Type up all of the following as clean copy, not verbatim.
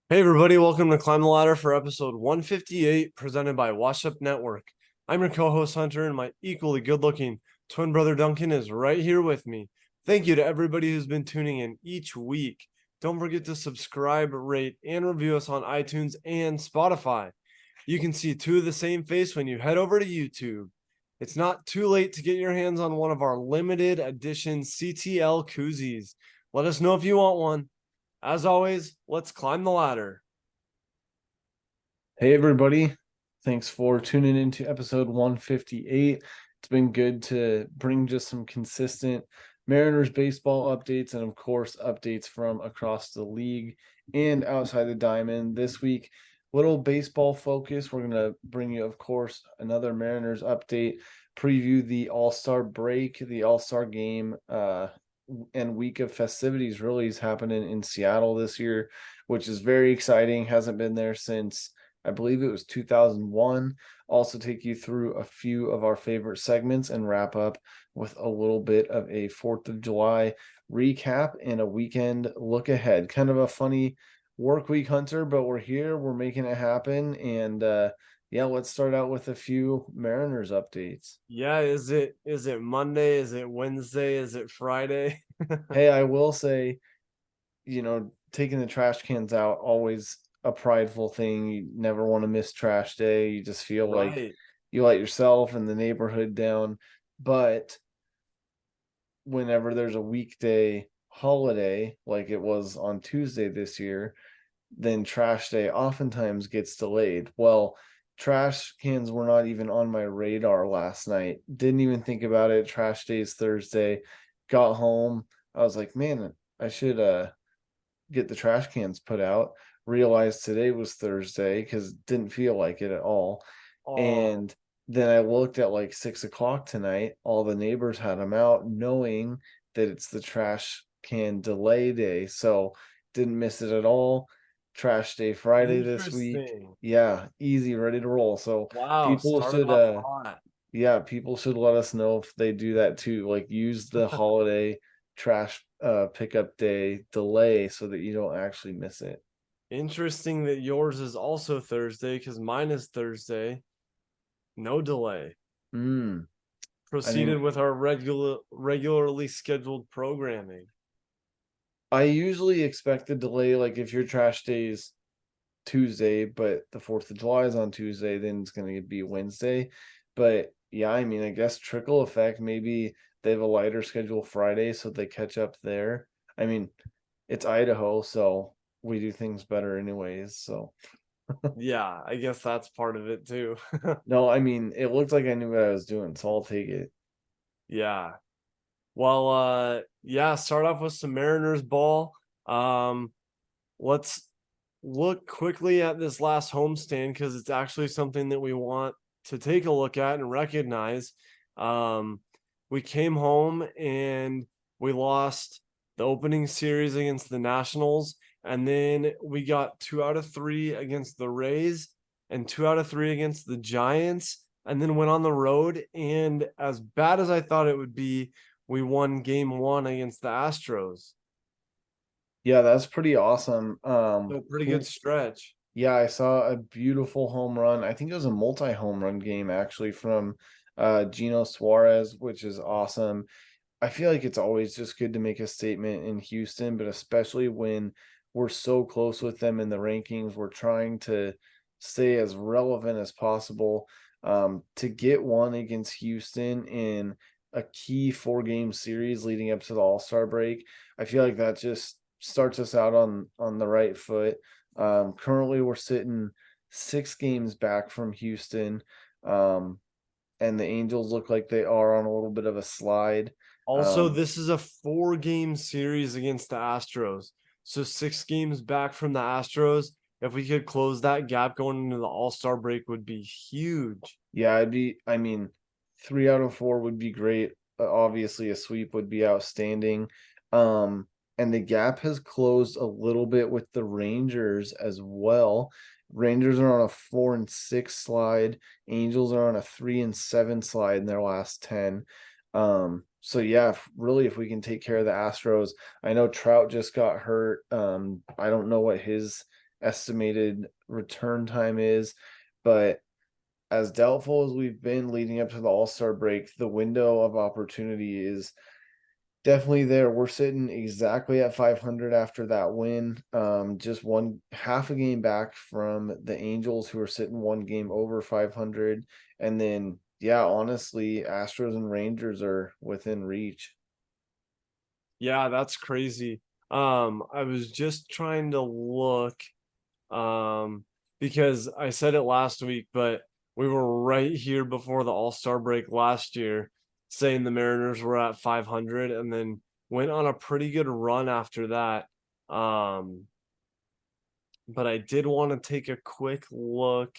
Hey everybody, welcome to Climb the Ladder for episode 158, presented by Wash Up Network. I'm your co-host Hunter, and my equally good-looking twin brother Duncan is right here with me. Thank you to everybody who's been tuning in each week. Don't forget to subscribe, rate, and review us on iTunes and Spotify. You can see two of the same face when you head over to YouTube. It's not too late to get your hands on one of our limited edition CTL koozies. Let us know if you want one. As always, let's climb the ladder. Hey everybody, thanks for tuning into episode 158. It's been good to bring just some consistent Mariners baseball updates and of course updates from across the league and outside the diamond. This week, little baseball focus. We're going to bring you, of course, another Mariners update, preview the All-Star break, the All-Star game, and week of festivities really is happening in Seattle this year, which is very exciting. Hasn't been there since I believe it was 2001. Also take you through a few of our favorite segments and wrap up with a little bit of a 4th of July recap and a weekend look ahead. Kind of a funny work week, Hunter, but we're here, we're making it happen. And yeah, let's start out with a few Mariners updates. Yeah, is it Monday? Is it Wednesday? Is it Friday? Hey, I will say, taking the trash cans out, always a prideful thing. You never want to miss trash day. You just feel like Right. you let yourself and the neighborhood down. But whenever there's a weekday holiday, like it was on Tuesday this year, then trash day oftentimes gets delayed. Well, trash cans were not even on my radar last night. Didn't even think about it. Trash day is Thursday. Got home. I was like, man, I should get the trash cans put out. Realized today was Thursday because didn't feel like it at all. Oh, And then I looked at like 6 o'clock tonight. All the neighbors had them out, knowing that it's the trash can delay day. So didn't miss it at all. Trash day Friday this week. interesting. Yeah, easy, ready to roll. So Wow, people started should off hot. yeah, people should let us know if they do that too. Like use the holiday trash pickup day delay so that you don't actually miss it. Interesting that yours is also Thursday because mine is Thursday. No delay. Mm. I Proceeded mean, with our regularly scheduled programming. I usually expect the delay, like if your trash day is Tuesday, but the 4th of July is on Tuesday, then it's going to be Wednesday. But yeah, I mean, I guess trickle effect, maybe they have a lighter schedule Friday, so they catch up there. I mean, it's Idaho, so we do things better anyways. So Yeah, I guess that's part of it too. no, I mean, it looked like I knew what I was doing, so I'll take it. Yeah. Well, yeah, start off with some Mariners ball. Um, let's look quickly at this last homestand because it's actually something that we want to take a look at and recognize. Um, we came home and we lost the opening series against the Nationals, and then we got 2 out of 3 against the Rays and 2 out of 3 against the Giants, and then went on the road. And as bad as I thought it would be, we won game 1 against the Astros. Yeah, that's pretty awesome. So pretty good Cool. stretch. Yeah, I saw a beautiful home run. I think it was a multi-home run game actually from Gino Suarez, which is awesome. I feel like it's always just good to make a statement in Houston, but especially when we're so close with them in the rankings, we're trying to stay as relevant as possible. To get one against Houston in a key 4 game series leading up to the All-Star break, I feel like that just starts us out on the right foot. Currently, we're sitting 6 games back from Houston, um, and the Angels look like they are on a little bit of a slide. Also, Um, this is a 4 game series against the Astros. So 6 games back from the Astros. If we could close that gap going into the All-Star break would be huge. yeah, I mean, 3 out of 4 would be great. Obviously, a sweep would be outstanding. Um, and the gap has closed a little bit with the Rangers as well. Rangers are on a 4-6 slide. Angels are on a 3-7 slide in their last 10. So yeah, really, if we can take care of the Astros, I know Trout just got hurt. I don't know what his estimated return time is. But as doubtful as we've been leading up to the All-Star break, the window of opportunity is definitely there. We're sitting exactly at 500 after that win. Just one half a game back from the Angels, who are sitting one game over 500. And then, yeah, honestly, Astros and Rangers are within reach. Yeah, that's crazy. I was just trying to look, um, because I said it last week, but we were right here before the All-Star break last year saying the Mariners were at 500 and then went on a pretty good run after that. Um, but I did want to take a quick look.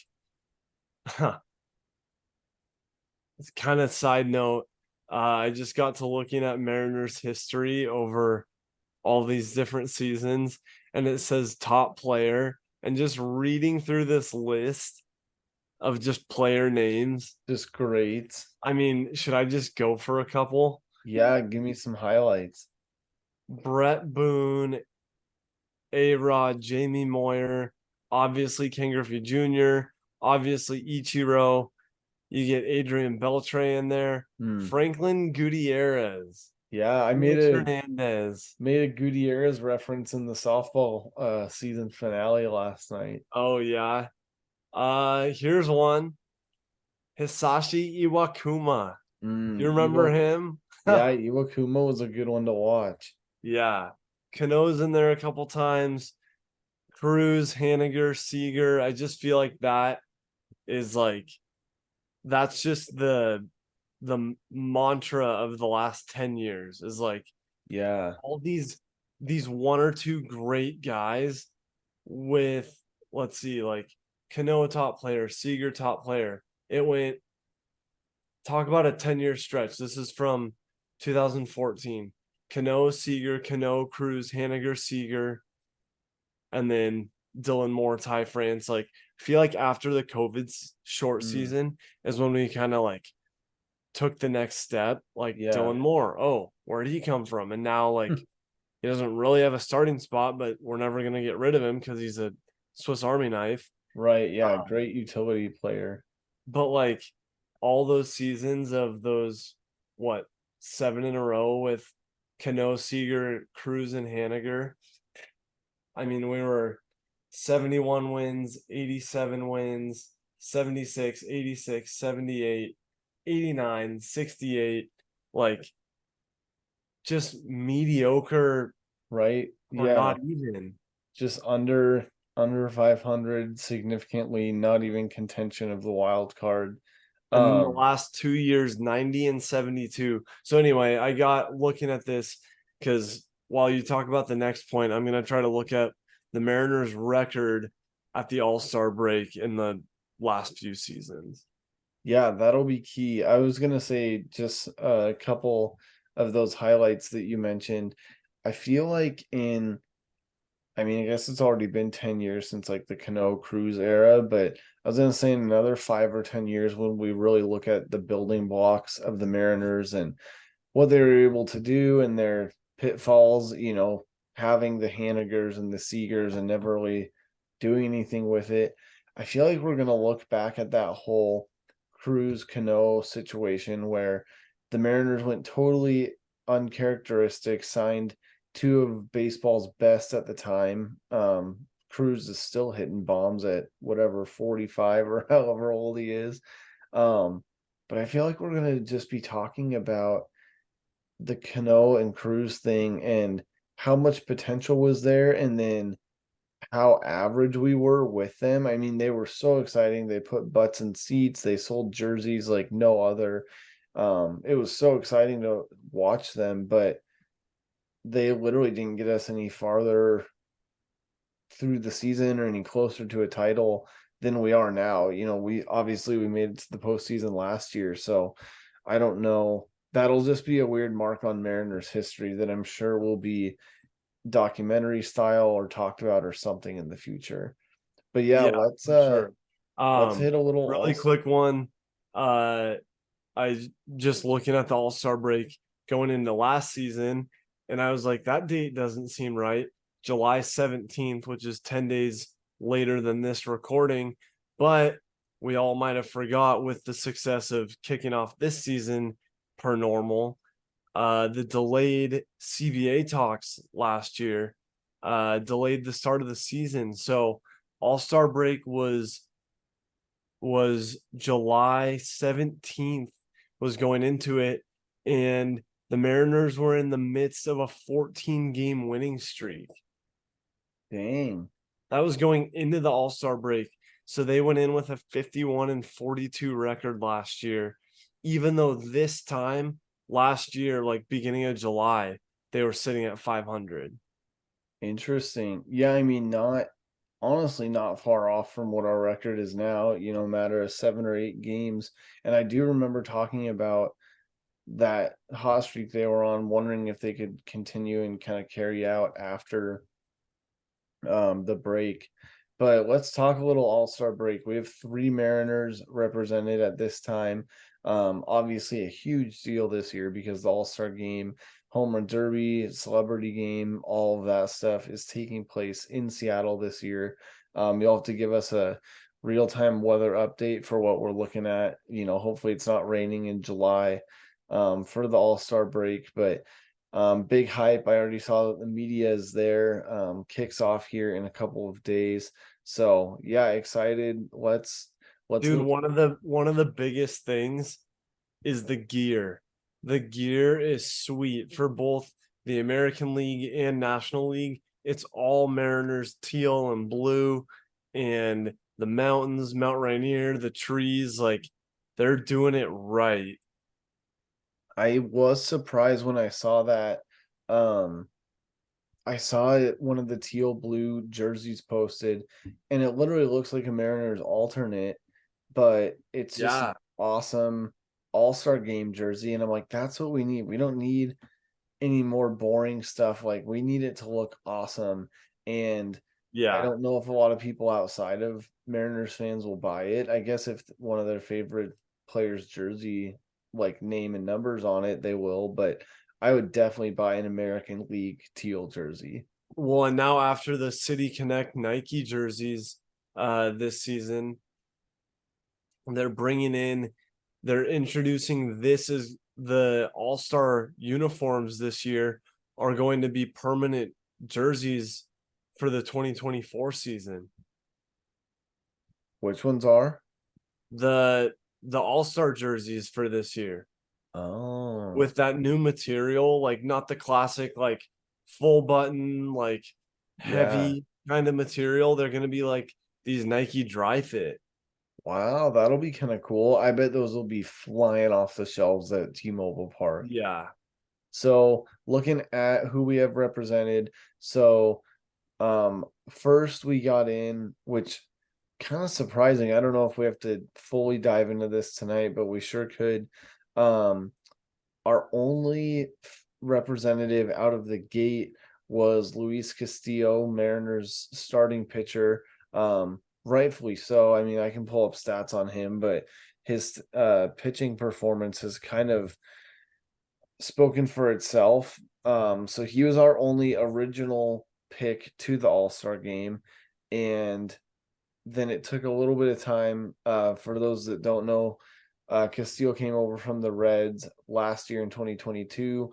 It's kind of side note. I just got to looking at Mariners history over all these different seasons, and it says top player. And just reading through this list of just player names, Just great. I mean, should I just go for a couple? Yeah, give me some highlights. Brett Boone, A Rod, Jamie Moyer, obviously Ken Griffey Jr., obviously Ichiro. You get Adrian Beltre in there, Hmm. Franklin Gutierrez, Yeah, I Felix Hernandez. made a Gutierrez reference in the softball season finale last night. Oh yeah. Here's one. Hisashi Iwakuma. You remember him? Yeah, Iwakuma was a good one to watch. Yeah. Cano's in there a couple times. Cruz, Haniger, Seager. I just feel like that is like that's just the mantra of the last 10 years is like Yeah, all these one or two great guys with, let's see, like Cano top player, Seager top player. It went, talk about a 10-year stretch. This is from 2014. Cano, Seager, Cano, Cruz, Haniger, Seager, and then Dylan Moore, Ty France. Like, feel like after the COVID short mm, season is when we kind of like took the next step. Like yeah, Dylan Moore, oh, where did he come from? And now like he doesn't really have a starting spot, but we're never gonna get rid of him because he's a Swiss Army knife. right. Yeah, great utility player. But like all those seasons of those, what, 7 in a row with Cano, Seager, Cruz, and Haniger. I mean, we were 71 wins, 87 wins, 76, 86, 78, 89, 68. Like just mediocre Right? or Yeah, not even. just under 500, significantly not even contention of the wild card. And then the Um, last 2 years, 90 and 72. So anyway, I got looking at this because while you talk about the next point, I'm gonna try to look at the Mariners record at the All-Star break in the last few seasons. yeah, that'll be key. I was gonna say just a couple of those highlights that you mentioned. I feel like I mean, I guess it's already been 10 years since like the Cano Cruz era, but I was gonna say in another 5 or 10 years when we really look at the building blocks of the Mariners and what they were able to do and their pitfalls, having the Hanigers and the Seegers and never really doing anything with it. I feel like we're gonna look back at that whole Cruz Cano situation where the Mariners went totally uncharacteristic, signed two of baseball's best at the time. Cruz is still hitting bombs at whatever 45 or however old he is. Um, but I feel like we're gonna just be talking about the Cano and Cruz thing and how much potential was there, and then how average we were with them. I mean, they were so exciting. They put butts in seats. They sold jerseys like no other. It was so exciting to watch them, but they literally didn't get us any farther through the season or any closer to a title than we are now. We made it to the postseason last year, so I don't know. That'll just be a weird mark on Mariners history that I'm sure will be documentary style or talked about or something in the future. But yeah, Yeah, let's for sure. hit a little Really quick one. Uh just looking at the All-Star break going into last season, and I was like, that date doesn't seem right. July 17th, which is 10 days later than this recording, but we all might have forgot with the success of kicking off this season per normal, the delayed CBA talks last year delayed the start of the season. So All-Star break was July 17th was going into it, and the Mariners were in the midst of a 14-game winning streak. Dang. That was going into the All-Star break. So they went in with a 51-42 record last year, even though this time last year, like beginning of July, they were sitting at 500. Interesting. Yeah, I mean, honestly not far off from what our record is now, matter of 7 or 8 games. And I do remember talking about that hot streak they were on, wondering if they could continue and kind of carry out after the break. But let's talk a little All-Star break. We have 3 Mariners represented at this time. Obviously a huge deal this year because the All-Star game, Home Run Derby, Celebrity Game, all of that stuff is taking place in Seattle this year. You'll have to give us a real-time weather update for what we're looking at. Hopefully it's not raining in July for the All-Star break, but big hype. I already saw that the media is there. Kicks off here in a couple of days. So yeah, excited. Let's Dude, look. one of the biggest things is the gear. The gear is sweet for both the American League and National League. It's all Mariners teal and blue, and the mountains, Mount Rainier, the trees, like they're doing it right. I was surprised when I saw that. Um, I saw one of the teal blue jerseys posted, and it literally looks like a Mariners alternate, but it's just an Yeah. awesome All-Star game jersey. And I'm like, that's what we need. We don't need any more boring stuff. Like, we need it to look awesome. And I Yeah. don't know if a lot of people outside of Mariners fans will buy it. I guess if one of their favorite players' jersey, like name and numbers on it, they will. But I would definitely buy an American League teal jersey. Well, and now after the City Connect Nike jerseys this season, they're bringing in, they're introducing this as the all-star uniforms this year are going to be permanent jerseys for the 2024 season. Which ones are? The all-star jerseys for this year Oh, with that new material, like not the classic like full button like yeah. heavy kind of material. They're going to be like these Nike dry fit. Wow, that'll be kind of cool. I bet those will be flying off the shelves at T-Mobile Park. Yeah. So, looking at who we have represented, so first we got in, which kind of surprising. I don't know if we have to fully dive into this tonight, but we sure could. Um, our only representative out of the gate was Luis Castillo, Mariners starting pitcher. Rightfully so. I mean, I can pull up stats on him, but his pitching performance has kind of spoken for itself. So he was our only original pick to the All-Star game, and then it took a little bit of time. For those that don't know, Castillo came over from the Reds last year in 2022.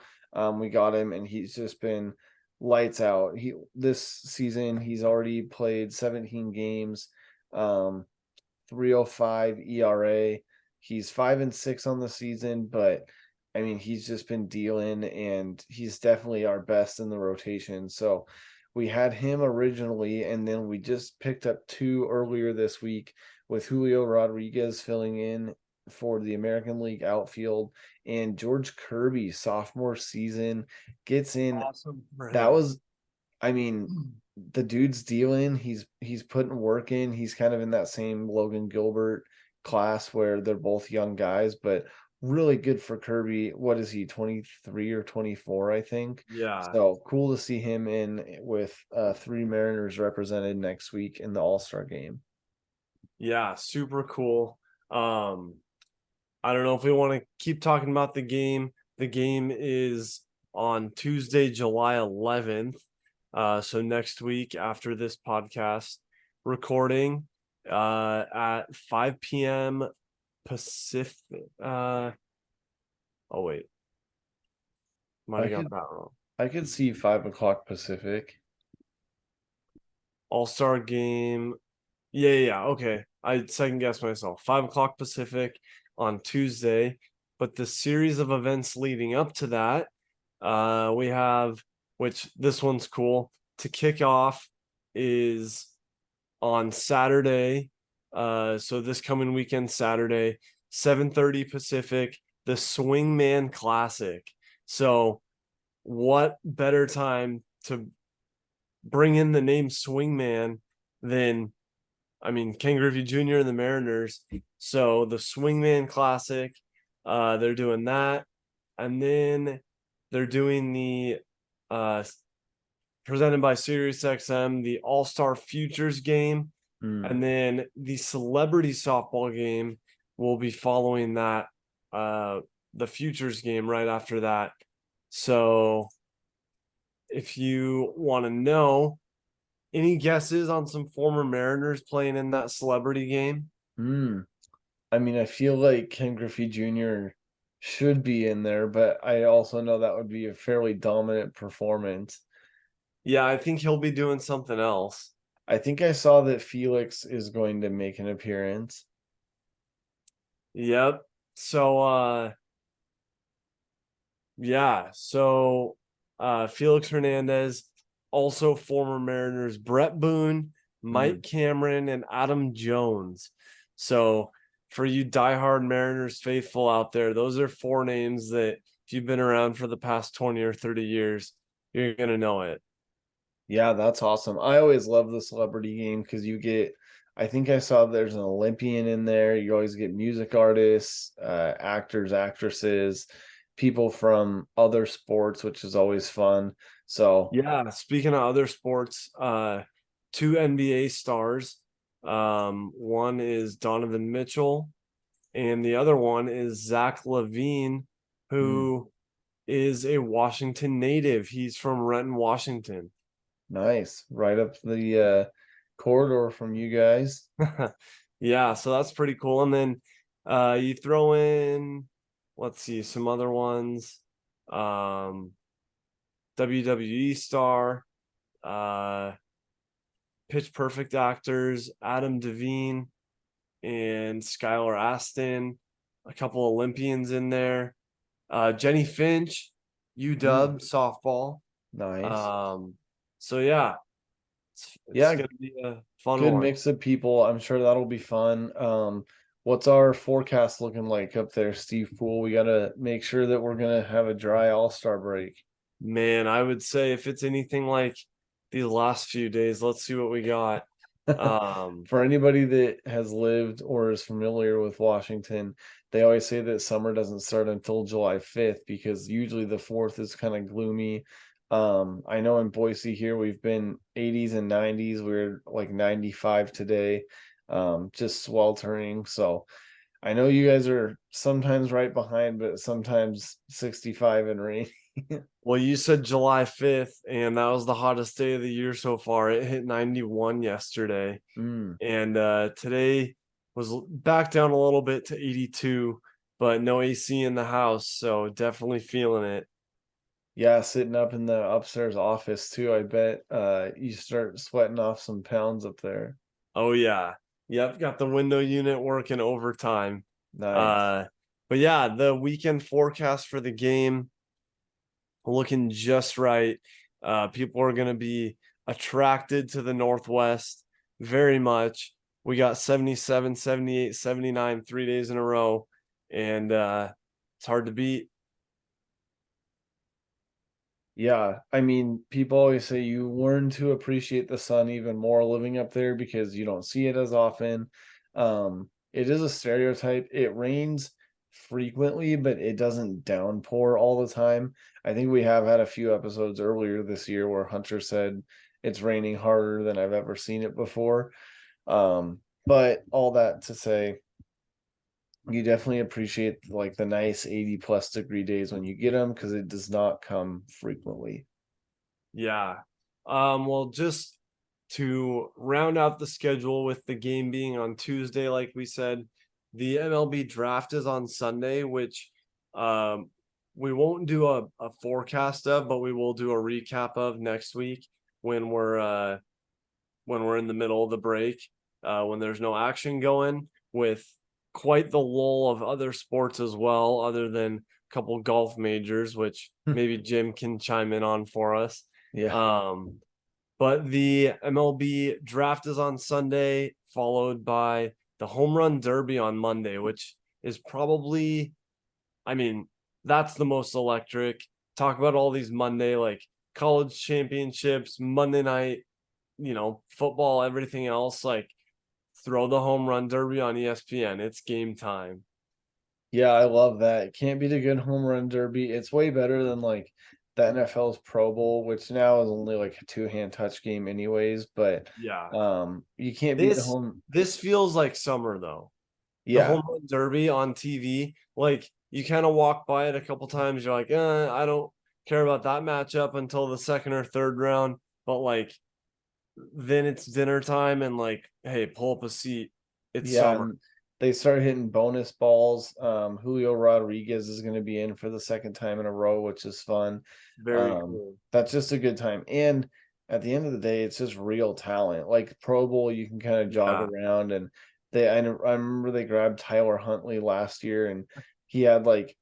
We got him, and he's just been lights out. This season he's already played 17 games, 3.05 ERA. He's 5-6 on the season, but I mean he's just been dealing, and he's definitely our best in the rotation. So we had him originally, and then we just picked up 2 earlier this week with Julio Rodriguez filling in for the American League outfield, and George Kirby, sophomore season, gets in. Awesome for That him. was, I mean, the dude's dealing. He's putting work in. He's kind of in that same Logan Gilbert class where they're both young guys, but really good for Kirby. What is he, 23 or 24, I think. Yeah. So cool to see him in with 3 Mariners represented next week in the All-Star game. Yeah, super cool. I don't know if we want to keep talking about the game. The game is on Tuesday, July 11th. So next week after this podcast. recording at 5 p.m. Pacific. Oh wait, might I have got could that wrong. I could see 5 o'clock Pacific. All-Star game. Yeah. Okay. I second guessed myself. 5 o'clock Pacific on Tuesday. But the series of events leading up to that, we have, which this one's cool, to kick off is on Saturday. So this coming weekend, Saturday, 7:30 Pacific, the Swingman Classic. So what better time to bring in the name Swingman than, I mean, Ken Griffey Jr. and the Mariners. So the Swingman Classic, they're doing that, and then they're doing the presented by SiriusXM, the All Star Futures game, and then the Celebrity Softball game will be following that, the Futures game right after that. So if you want to know, any guesses on some former Mariners playing in that celebrity game? I mean, I feel like Ken Griffey Jr. should be in there, but I also know that would be a fairly dominant performance. Yeah, I think he'll be doing something else. I think I saw that Felix is going to make an appearance. Yep. So Felix Hernandez, also former Mariners, Brett Boone, Mike Cameron, and Adam Jones. So for you diehard Mariners faithful out there, those are four names that if you've been around for the past 20 or 30 years, you're gonna know it. Yeah, that's awesome. I always love the celebrity game because you get, I think I saw there's an Olympian in there. You always get music artists, actors, actresses, people from other sports, which is always fun. So, Yeah, speaking of other sports, two NBA stars. One is Donovan Mitchell, and the other one is Zach LaVine, who is a Washington native. He's from Renton, Washington. nice. Right up the corridor from you guys. Yeah, so that's pretty cool. And then you throw in, let's see, some other ones. Um, WWE star, uh, Pitch Perfect actors, Adam Devine and Skylar Aston, a couple Olympians in there. Jenny Finch, UW softball. Nice. So yeah, it's Yeah, gonna be a fun good one. mix of people. I'm sure that'll be fun. What's our forecast looking like up there, Steve Poole? We gotta make sure that we're gonna have a dry all-star break. Man, I would say if it's anything like these last few days, let's see what we got. For anybody that has lived or is familiar with Washington, they always say that summer doesn't start until July 5th because usually the 4th is kind of gloomy. I know in Boise here we've been 80s and 90s. We're like 95 today. Just sweltering. So I know you guys are sometimes right behind, but sometimes 65 and rain. Well, you said July 5th, and that was the hottest day of the year so far. It hit 91 yesterday. Mm. And today was back down a little bit to 82, but no AC in the house, so definitely feeling it. Yeah, sitting up in the upstairs office too. I bet you start sweating off some pounds up there. Oh yeah. Yep, got the window unit working overtime. Nice. Uh but yeah, the weekend forecast for the game looking just right. People are going to be attracted to the Northwest very much. We got 77, 78, 79 3 days in a row, and it's hard to beat. Yeah, I mean, people always say you learn to appreciate the sun even more living up there because you don't see it as often. It is a stereotype. It rains frequently, but it doesn't downpour all the time. I think we have had a few episodes earlier this year where Hunter said it's raining harder than I've ever seen it before. But all that to say, you definitely appreciate like the nice 80 plus degree days when you get them because it does not come frequently. Yeah. Well, just to round out the schedule with the game being on Tuesday, like we said, the MLB draft is on Sunday, which we won't do a forecast of, but we will do a recap of next week when we're in the middle of the break, when there's no action going, with quite the lull of other sports as well, other than a couple golf majors, which maybe Jim can chime in on for us. Yeah. But the MLB draft is on Sunday, followed by the home run derby on Monday, which is probably, I mean, that's the most electric. Talk about all these Monday, like college championships, Monday night, football, everything else. Like, throw the home run derby on ESPN. It's game time. Yeah, I love that. Can't beat a good home run derby. It's way better than like the NFL's Pro Bowl, which now is only like a two-hand touch game anyways, but Yeah. you can't beat the This home. this feels like summer though. The Yeah. home run derby on TV, like you kind of walk by it a couple times, you're like, I don't care about that matchup until the second or third round, but like then it's dinner time and like, hey, pull up a seat. It's Yeah, summer. and they start hitting bonus balls. Julio Rodriguez is going to be in for the second time in a row, which is fun. Very cool. That's just a good time. And at the end of the day, it's just real talent. Like Pro Bowl, you can kind of jog Yeah. around. And I remember they grabbed Tyler Huntley last year, and he had like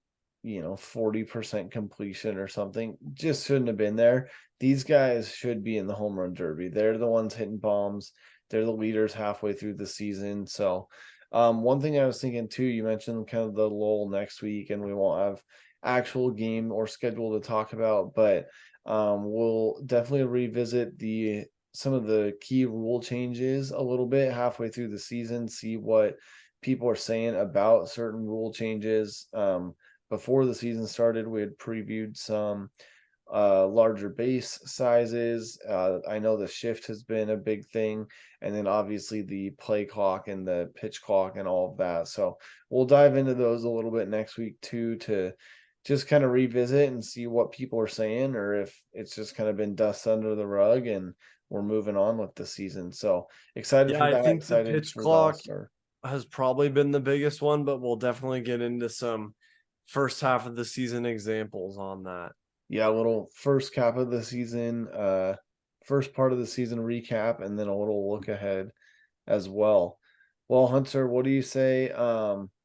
40% completion or something. Just shouldn't have been there. These guys should be in the home run derby. They're the ones hitting bombs. They're the leaders halfway through the season. So, one thing I was thinking too, you mentioned kind of the lull next week, and we won't have actual game or schedule to talk about, but we'll definitely revisit some of the key rule changes a little bit halfway through the season, see what people are saying about certain rule changes. Before the season started, we had previewed some larger base sizes. I know the shift has been a big thing, and then obviously the play clock and the pitch clock and all of that. So we'll dive into those a little bit next week too, to just kind of revisit and see what people are saying, or if it's just kind of been dust under the rug and we're moving on with the season. So excited Yeah, for I that. think the Excited pitch for the All clock Star. has probably been the biggest one, but we'll definitely get into some first half of the season examples on that. Yeah, a little first cap of the season, first part of the season recap, and then a little look ahead as well. Well, Hunter, what do you say?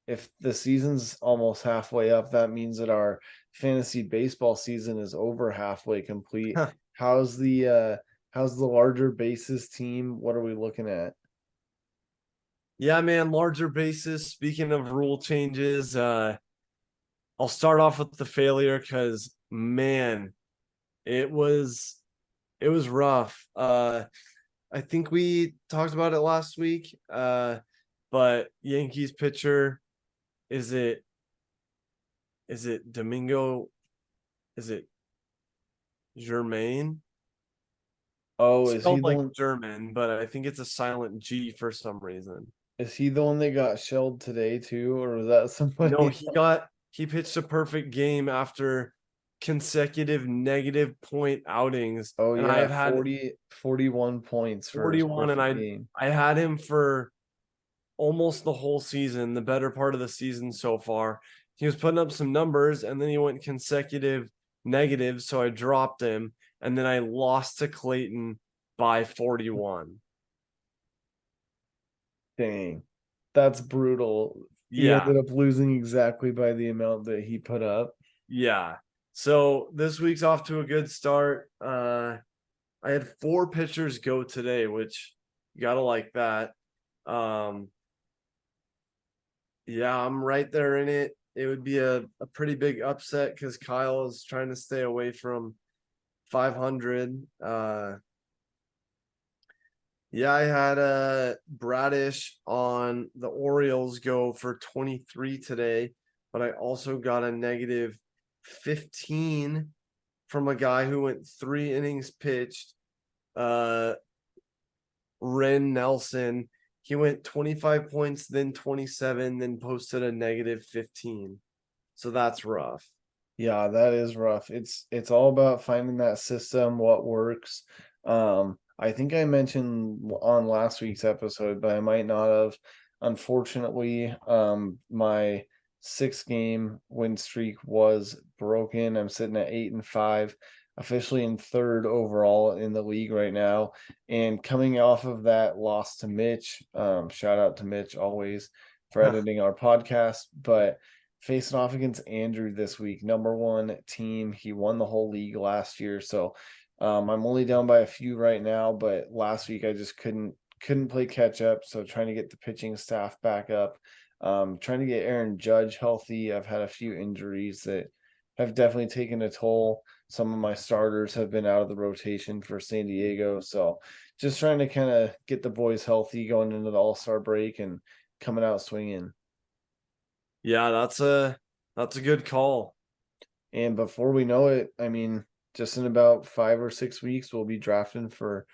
If the season's almost halfway up, that means that our fantasy baseball season is over halfway complete. How's the larger bases team? What are we looking at? Yeah, man, larger basis. Speaking of rule changes, I'll start off with the failure because man, it was it was rough. I think we talked about it last week. But Yankees pitcher, is it Domingo? Is it Germain? Oh, is he Spelled the like one? German, but I think it's a silent G for some reason. Is he the one that got shelled today too, or was that No, somebody? he pitched a perfect game after consecutive negative point outings. Oh And I yeah, have had 41 points for his 41 and perfect game. I had him for almost the whole season, the better part of the season so far. He was putting up some numbers and then he went consecutive negatives, so I dropped him and then I lost to Clayton by 41. Dang, that's brutal. He Yeah. ended up losing exactly by the amount that he put up. Yeah. So this week's off to a good start. I had 4 pitchers go today, which you gotta like that. Um, yeah, I'm right there in it. It would be a pretty big upset because Kyle is trying to stay away from 500. Yeah, I had Bradish on the Orioles go for 23 today, but I also got a negative 15 from a guy who went 3 innings pitched. Uh, Ren Nelson. He went 25 points, then 27, then posted a negative 15. So that's rough. Yeah, that is rough. It's all about finding that system, what works. I think I mentioned on last week's episode, but I might not have. Unfortunately, my 6 game win streak was broken. I'm sitting at 8-5, officially in third overall in the league right now. And coming off of that loss to Mitch, shout out to Mitch always for editing our podcast, but facing off against Andrew this week, number one team. He won the whole league last year, so I'm only down by a few right now, but last week I just couldn't play catch up. So trying to get the pitching staff back up, trying to get Aaron Judge healthy. I've had a few injuries that have definitely taken a toll. Some of my starters have been out of the rotation for San Diego, so just trying to kind of get the boys healthy going into the All-Star break and coming out swinging. Yeah, that's a good call. And before we know it, I mean, just in about 5 or 6 weeks, we'll be drafting for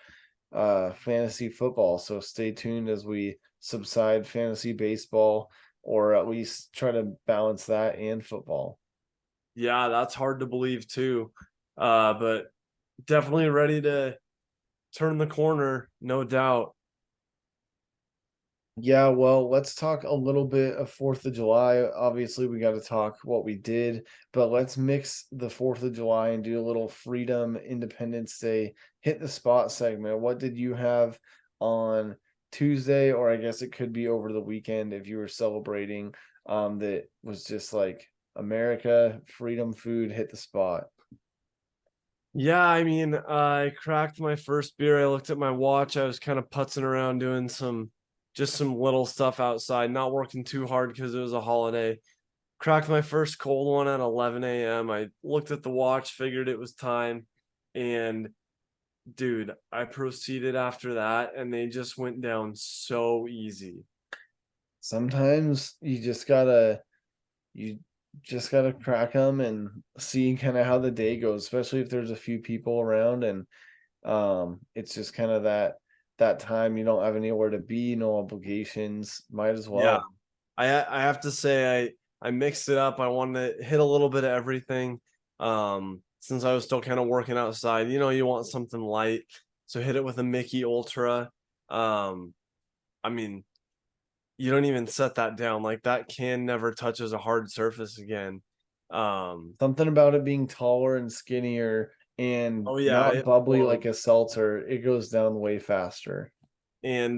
fantasy football. So stay tuned as we subside fantasy baseball, or at least try to balance that and football. Yeah, that's hard to believe too. But definitely ready to turn the corner, no doubt. Yeah, well, let's talk a little bit of 4th of July. Obviously, we got to talk what we did, but let's mix the 4th of July and do a little Freedom Independence Day hit the spot segment. What did you have on Tuesday, or I guess it could be over the weekend if you were celebrating, that was just like America, freedom food, hit the spot. Yeah, I mean, I cracked my first beer. I looked at my watch. I was kind of putzing around doing just some little stuff outside, not working too hard because it was a holiday. Cracked my first cold one at 11 a.m. I looked at the watch, figured it was time, and dude, I proceeded after that, and they just went down so easy. Sometimes you just gotta crack them and see kind of how the day goes, especially if there's a few people around and it's just kind of that time you don't have anywhere to be, no obligations, might as Yeah, well. I have to say I mixed it up. I wanted to hit a little bit of everything. Since I was still kind of working outside, you want something light, so hit it with a Mickey Ultra. Um, I mean, you don't even set that down. Like that can never touches a hard surface again. Um, Something about it being taller and skinnier and oh yeah, not it bubbly like flowed. a seltzer, it goes down way faster. And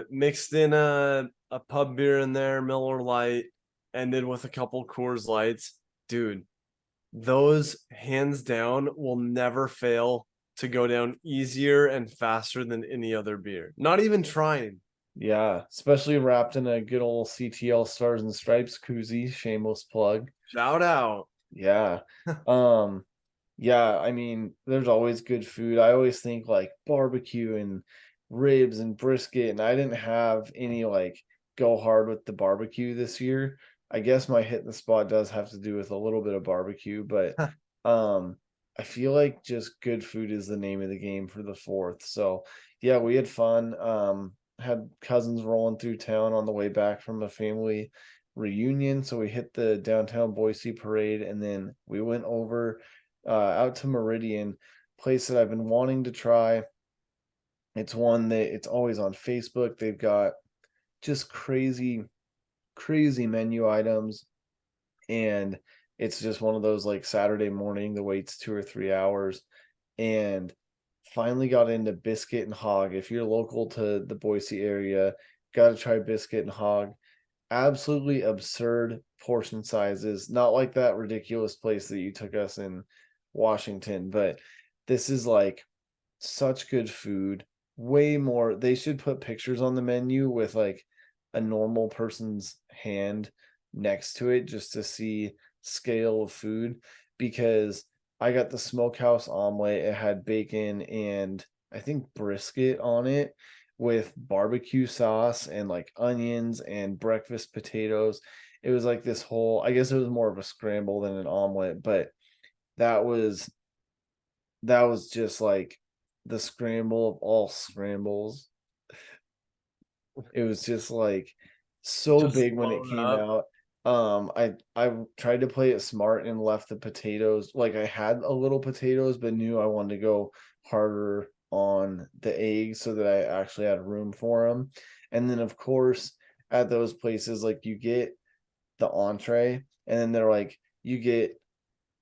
mixed in a pub beer in there, Miller Lite, ended with a couple Coors Lights. Dude, those hands down will never fail to go down easier and faster than any other beer. Not even trying. Yeah, especially wrapped in a good old CTL Stars and Stripes koozie, shameless plug. Shout out. Yeah. Um, yeah, I mean, there's always good food. I always think like barbecue and ribs and brisket, and I didn't have any like go hard with the barbecue this year. I guess my hit the spot does have to do with a little bit of barbecue, but um I feel like just good food is the name of the game for the 4th. So, yeah, we had fun. Had cousins rolling through town on the way back from a family reunion, so we hit the downtown Boise parade and then we went over out to Meridian, place that I've been wanting to try. It's one that it's always on Facebook. They've got just crazy menu items, and it's just one of those like Saturday morning, the wait's 2 or 3 hours, and finally got into biscuit and hog. If you're local to the Boise area, got to try biscuit and hog. Absolutely absurd portion sizes, not like that ridiculous place that you took us in Washington, but this is like such good food. Way more. They should put pictures on the menu with like a normal person's hand next to it just to see scale of food, because I got the smokehouse omelet. It had bacon and I think brisket on it with barbecue sauce and like onions and breakfast potatoes. It was like this whole, I guess it was more of a scramble than an omelet, but that was that was just like the scramble of all scrambles. It was just like so Just big when it load came up. out. I tried to play it smart and left the potatoes. Like I had a little potatoes, but knew I wanted to go harder on the eggs so that I actually had room for them. And then of course at those places like you get the entree and then they're like you get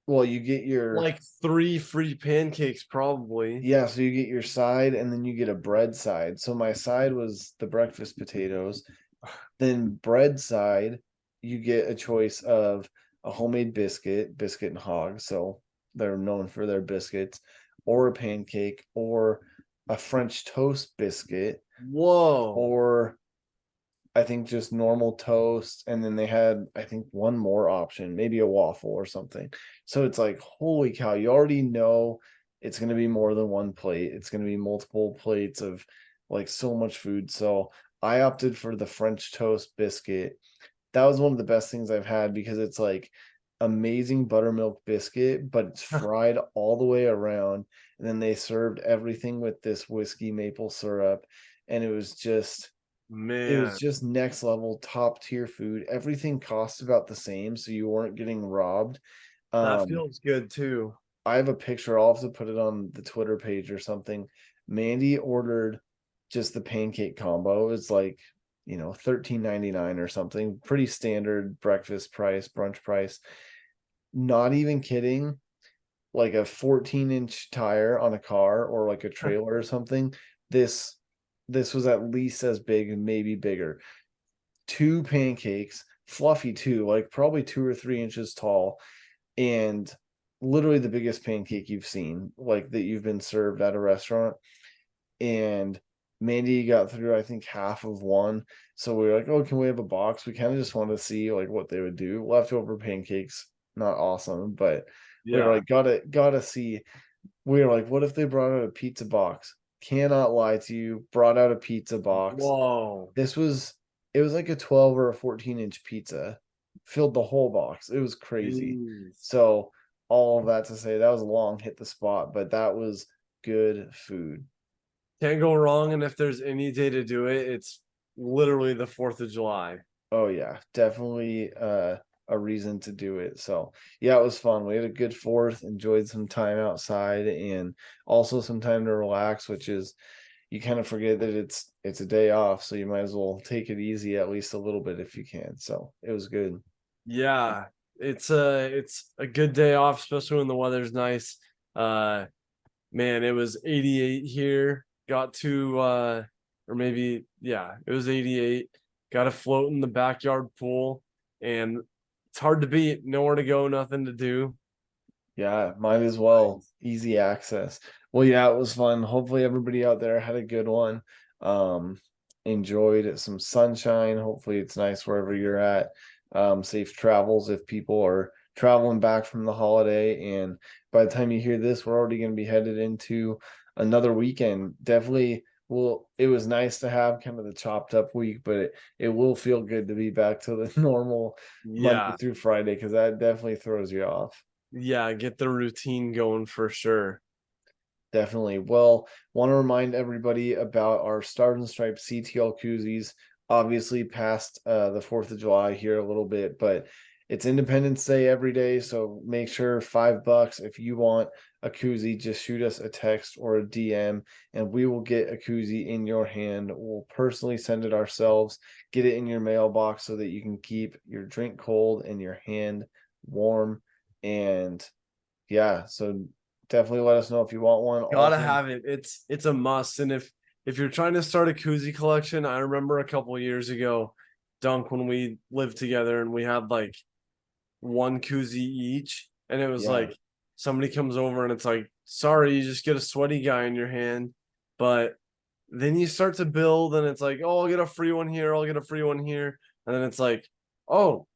your Like 3 free pancakes probably. yeah, so you get your side and then you get a bread side. So my side was the breakfast potatoes. Then bread side, you get a choice of a homemade biscuit and hog. So they're known for their biscuits, or a pancake, or a French toast biscuit, Whoa. or I think just normal toast, and then they had, I think, one more option, maybe a waffle or something. So it's like, holy cow, you already know it's going to be more than one plate. It's going to be multiple plates of like so much food. So I opted for the French toast biscuit. That was one of the best things I've had because it's like amazing buttermilk biscuit, but it's fried all the way around. And then they served everything with this whiskey maple syrup. And it was Man, just next level top tier food. Everything cost about the same, so you weren't getting robbed. that Um, feels good too. I have a picture. I'll have to put it on the Twitter page or something. Mandy ordered just the pancake combo. It's like, $13.99 or something. Pretty standard breakfast price, brunch price. Not even kidding. Like a 14-inch tire on a car or like a trailer or something. This this was at least as big, maybe bigger. Two pancakes, fluffy too, like probably 2 or 3 inches tall, and literally the biggest pancake you've seen, like that you've been served at a restaurant. And Mandy got through, I think, half of one. So we were like, oh, can we have a box? We kind of just wanted to see like what they would do. Leftover pancakes, not awesome, but we were Yeah. like, gotta see. We were like, what if they brought out a pizza box? Cannot lie to you, brought out a pizza box. Whoa. This was it was like a 12 or a 14-inch pizza, filled the whole box. It was crazy. Jeez. So all of that to say that was a long hit the spot, but that was good food. Can't go wrong. And if there's any day to do it, it's literally the 4th of July. Oh yeah, definitely a reason to do it. So yeah, it was fun. We had a good fourth, enjoyed some time outside and also some time to relax, which is you kind of forget that it's a day off, so you might as well take it easy at least a little bit if you can. So it was good. Yeah. It's a good day off, especially when the weather's nice. Uh Man, it was 88 here. Got to or maybe yeah, it was 88. Got a float in the backyard pool, and it's hard to beat. Nowhere to go, nothing to do. Yeah, might as well. Easy access. Well, yeah, it was fun. Hopefully everybody out there had a good one. Um, enjoyed some sunshine. Hopefully it's nice wherever you're at. Safe travels if people are traveling back from the holiday. And by the time you hear this, we're already going to be headed into another weekend. Definitely well, it was nice to have kind of the chopped up week, but it will feel good to be back to the normal Monday Yeah, through Friday because that definitely throws you off. yeah, get the routine going for sure. Definitely. Well, want to remind everybody about our Stars and Stripes CTL koozies. Obviously, past the 4th of July here a little bit, but it's Independence Day every day. So make sure $5 if you want a koozie, just shoot us a text or a DM and we will get a koozie in your hand. We'll personally send it ourselves, get it in your mailbox so that you can keep your drink cold and your hand warm. And yeah, so definitely let us know if you want one. Gotta Also, have it. It's a must. And if you're trying to start a koozie collection, I remember a couple years ago, Dunk, when we lived together and we had like one koozie each, and it was yeah, like somebody comes over and it's like, sorry, you just get a sweaty guy in your hand. But then you start to build and it's like, oh, I'll get a free one here, I'll get a free one here. And then it's like, oh,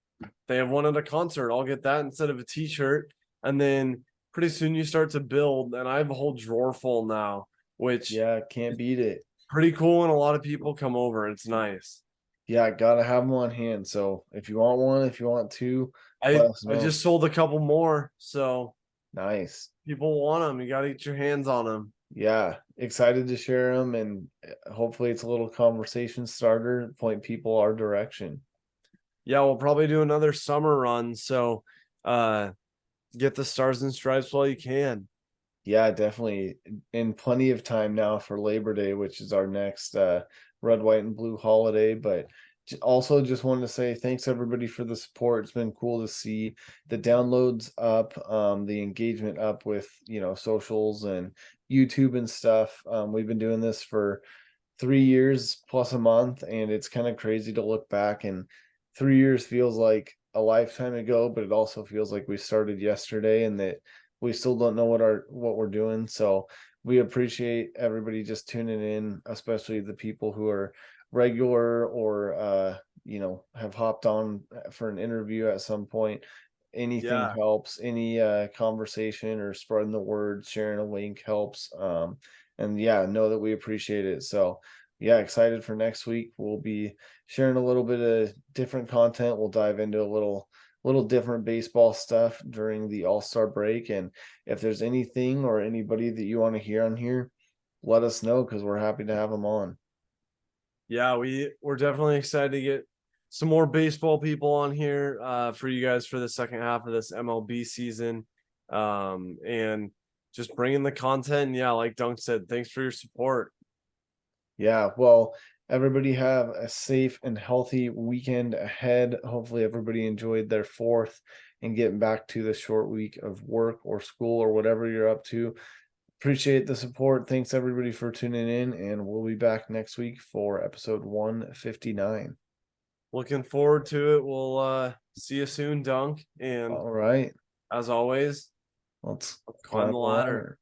they have one at a concert, I'll get that instead of a t-shirt. And then pretty soon you start to build, and I have a whole drawer full now, which yeah, can't beat it. pretty cool, and a lot of people come over. It's nice. Yeah, gotta have them on hand. So if you want one, if you want two, let I us I know. just sold a couple more, so Nice. people want them. You got to get your hands on them. Yeah, excited to share them, and hopefully it's a little conversation starter, point people our direction. Yeah, we'll probably do another summer run, so uh get the stars and stripes while you can. Yeah, definitely. In plenty of time now for Labor Day, which is our next red, white, and blue holiday. But also just wanted to say thanks everybody for the support. It's been cool to see the downloads up, the engagement up with socials and YouTube and stuff. We've been doing this for 3 years plus a month, and it's kind of crazy to look back, and 3 years feels like a lifetime ago, but it also feels like we started yesterday and that we still don't know what we're doing. So we appreciate everybody just tuning in, especially the people who are regular or have hopped on for an interview at some point. Anything Yeah. helps, any conversation or spreading the word, sharing a link helps. And yeah, know that we appreciate it. So yeah, excited for next week. We'll be sharing a little bit of different content. We'll dive into a little different baseball stuff during the All-Star break. And if there's anything or anybody that you want to hear on here, let us know because we're happy to have them on. Yeah, we're definitely excited to get some more baseball people on here for you guys for the second half of this MLB season. And just bringing the content. And yeah, like Dunk said, thanks for your support. Yeah, well, everybody have a safe and healthy weekend ahead. Hopefully, everybody enjoyed their fourth and getting back to the short week of work or school or whatever you're up to. Appreciate the support. Thanks everybody for tuning in, and we'll be back next week for episode 159. Looking forward to it. We'll see you soon, Dunk. And All right, as always, let's climb climb the the ladder. ladder.